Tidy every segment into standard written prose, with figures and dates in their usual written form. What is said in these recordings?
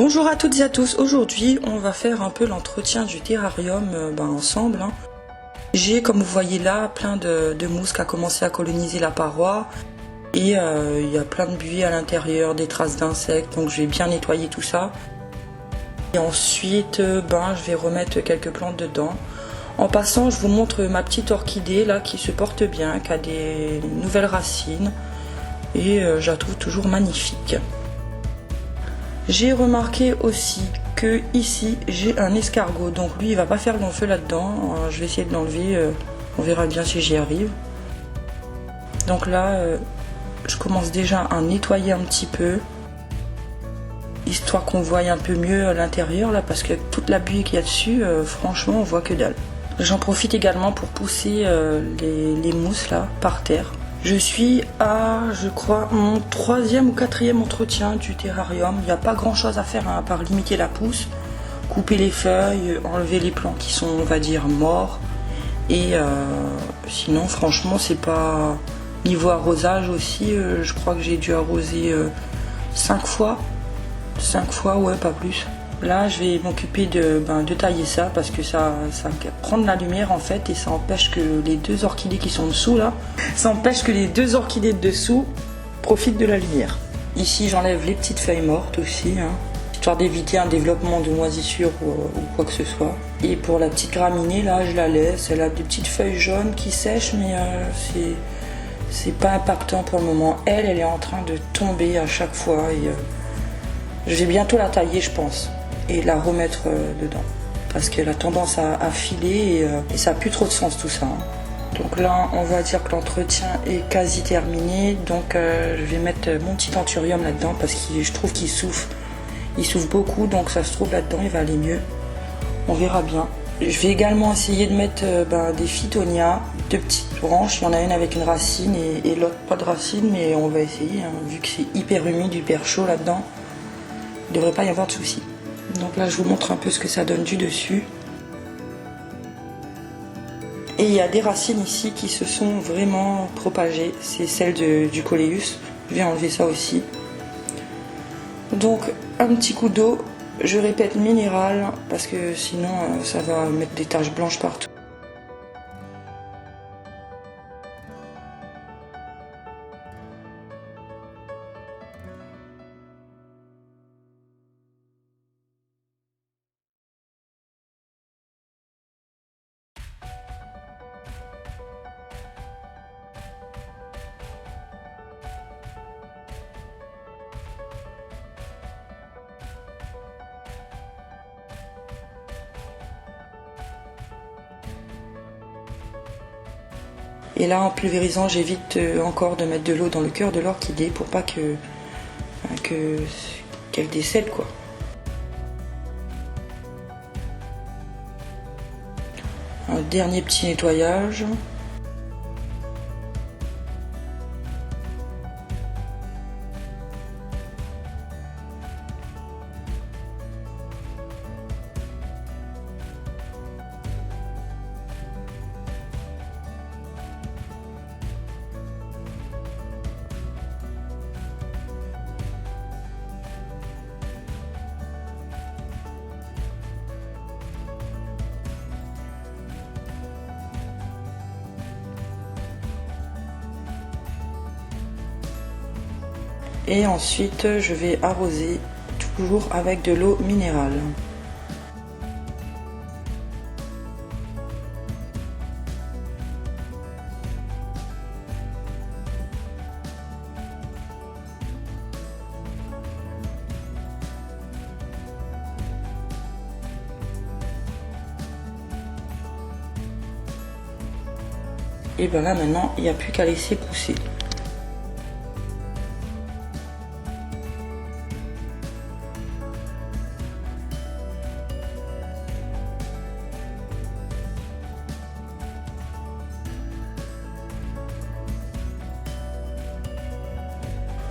Bonjour à toutes et à tous, aujourd'hui on va faire un peu l'entretien du terrarium ensemble. J'ai, comme vous voyez là, plein de mousse qui a commencé à coloniser la paroi et il y a plein de buées à l'intérieur, des traces d'insectes, donc je vais bien nettoyer tout ça. Et ensuite je vais remettre quelques plantes dedans. En passant, je vous montre ma petite orchidée là qui se porte bien, qui a des nouvelles racines et je la trouve toujours magnifique. J'ai remarqué aussi que ici j'ai un escargot, donc lui il va pas faire long feu là-dedans. Je vais essayer de l'enlever, on verra bien si j'y arrive. Donc là je commence déjà à nettoyer un petit peu, histoire qu'on voie un peu mieux à l'intérieur là, parce que toute la buée qu'il y a dessus, franchement on voit que dalle. J'en profite également pour pousser les mousses là par terre. Je suis à, je crois, mon 3e ou 4e entretien du terrarium. Il n'y a pas grand chose à faire à part limiter la pousse, couper les feuilles, enlever les plants qui sont, on va dire, morts. Et sinon, franchement, c'est pas... Niveau arrosage aussi, je crois que j'ai dû arroser 5 fois. 5 fois, ouais, pas plus. Là, je vais m'occuper de tailler ça parce que ça prend de la lumière en fait et ça empêche que les deux orchidées qui sont dessous là, ça empêche que les deux orchidées de dessous profitent de la lumière. Ici, j'enlève les petites feuilles mortes aussi, histoire d'éviter un développement de moisissure ou quoi que ce soit. Et pour la petite graminée là, je la laisse. Elle a des petites feuilles jaunes qui sèchent, mais c'est pas impactant pour le moment. Elle est en train de tomber à chaque fois et je vais bientôt la tailler, je pense, et la remettre dedans parce qu'elle a tendance à filer et ça n'a plus trop de sens tout ça. Donc là on va dire que l'entretien est quasi terminé, donc je vais mettre mon petit anthurium là-dedans parce que je trouve qu'il souffle beaucoup, donc ça se trouve là-dedans il va aller mieux, on verra bien. Je vais également essayer de mettre des phytonias, 2 petites branches, il y en a une avec une racine et l'autre pas de racine, mais on va essayer, vu que c'est hyper humide, hyper chaud là-dedans, il ne devrait pas y avoir de soucis. Donc là je vous montre un peu ce que ça donne du dessus. Et il y a des racines ici qui se sont vraiment propagées, c'est celle du coléus. Je vais enlever ça aussi. Donc un petit coup d'eau, je répète minéral parce que sinon ça va mettre des taches blanches partout. Et là en pulvérisant, j'évite encore de mettre de l'eau dans le cœur de l'orchidée pour pas qu'elle décède quoi. Un dernier petit nettoyage. Et ensuite je vais arroser toujours avec de l'eau minérale. Et bien là maintenant il n'y a plus qu'à laisser pousser.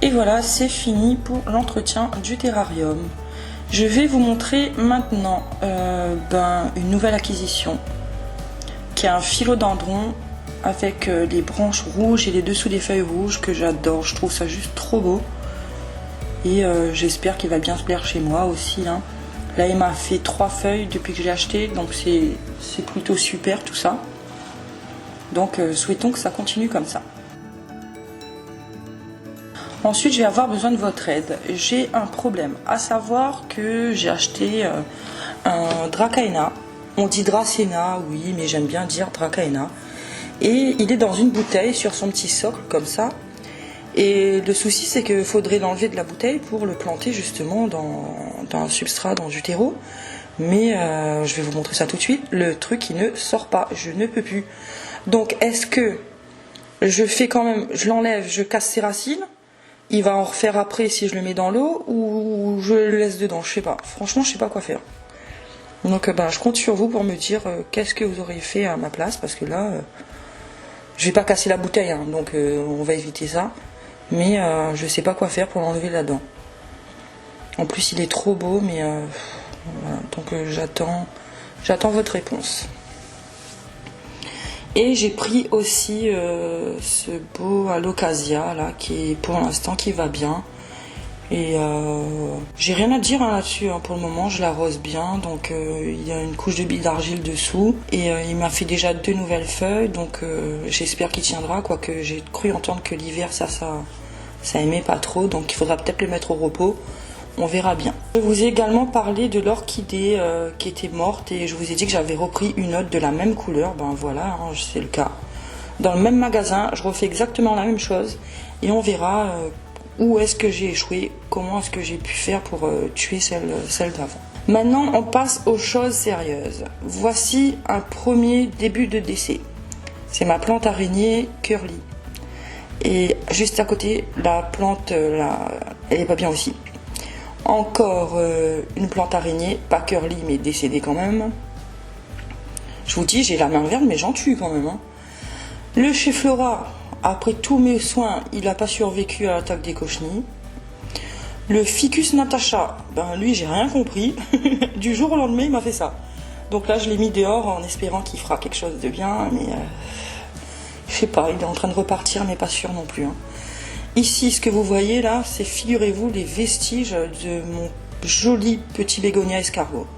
Et voilà, c'est fini pour l'entretien du terrarium. Je vais vous montrer maintenant une nouvelle acquisition qui est un philodendron avec les branches rouges et les dessous des feuilles rouges que j'adore. Je trouve ça juste trop beau. Et j'espère qu'il va bien se plaire chez moi aussi. Hein. Là, il m'a fait 3 feuilles depuis que je l'ai acheté, donc c'est plutôt super tout ça. Donc souhaitons que ça continue comme ça. Ensuite, je vais avoir besoin de votre aide. J'ai un problème, à savoir que j'ai acheté un Dracaena. On dit Dracena, oui, mais j'aime bien dire Dracaena. Et il est dans une bouteille sur son petit socle, comme ça. Et le souci, c'est qu'il faudrait l'enlever de la bouteille pour le planter justement dans un substrat, dans du terreau. Mais je vais vous montrer ça tout de suite. Le truc, il ne sort pas, je ne peux plus. Donc, est-ce que je fais quand même, je l'enlève, je casse ses racines? Il va en refaire après si je le mets dans l'eau, ou je le laisse dedans, je sais pas. Franchement, je sais pas quoi faire. Donc je compte sur vous pour me dire qu'est-ce que vous auriez fait à ma place, parce que là, je vais pas casser la bouteille, hein, donc on va éviter ça. Mais je sais pas quoi faire pour l'enlever là-dedans. En plus, il est trop beau, mais voilà, donc j'attends votre réponse. Et j'ai pris aussi ce beau Alocasia là, qui pour l'instant qui va bien. Et j'ai rien à dire hein, là-dessus hein, pour le moment, je l'arrose bien, donc il y a une couche de billes d'argile dessous et il m'a fait déjà 2 nouvelles feuilles, donc j'espère qu'il tiendra, quoique j'ai cru entendre que l'hiver ça aimait pas trop, donc il faudra peut-être le mettre au repos, on verra bien. Je vous ai également parlé de l'orchidée qui était morte et je vous ai dit que j'avais repris une autre de la même couleur, ben voilà, hein, c'est le cas. Dans le même magasin, je refais exactement la même chose et on verra où est-ce que j'ai échoué, comment est-ce que j'ai pu faire pour tuer celle d'avant. Maintenant, on passe aux choses sérieuses. Voici un premier début de décès. C'est ma plante araignée Curly. Et juste à côté, la plante, là, elle est pas bien aussi. Encore une plante araignée, pas Curly, mais décédée quand même. Je vous dis, j'ai la main verte, mais j'en tue quand même. Hein. Le Cheflora, après tous mes soins, il n'a pas survécu à l'attaque des cochenilles. Le Ficus Natasha, ben lui j'ai rien compris. Du jour au lendemain il m'a fait ça. Donc là je l'ai mis dehors en espérant qu'il fera quelque chose de bien. Mais je sais pas, il est en train de repartir mais pas sûr non plus. Hein. Ici ce que vous voyez là, c'est figurez-vous les vestiges de mon joli petit bégonia escargot.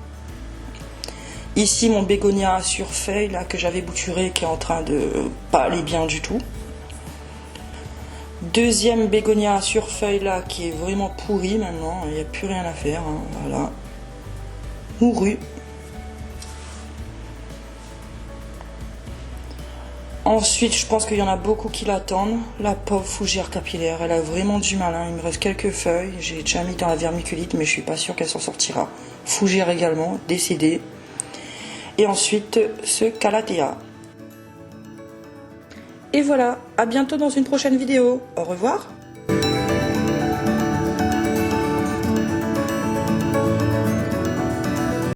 Ici mon bégonia sur feuille là que j'avais bouturé qui est en train de pas aller bien du tout. Deuxième bégonia sur feuille là qui est vraiment pourri maintenant, il n'y a plus rien à faire, hein, voilà. Mouru. Ensuite je pense qu'il y en a beaucoup qui l'attendent. La pauvre fougère capillaire, elle a vraiment du mal, hein. Il me reste quelques feuilles, j'ai déjà mis dans la vermiculite mais je suis pas sûre qu'elle s'en sortira. Fougère également, décédée. Et ensuite ce Calathea. Et voilà, à bientôt dans une prochaine vidéo. Au revoir.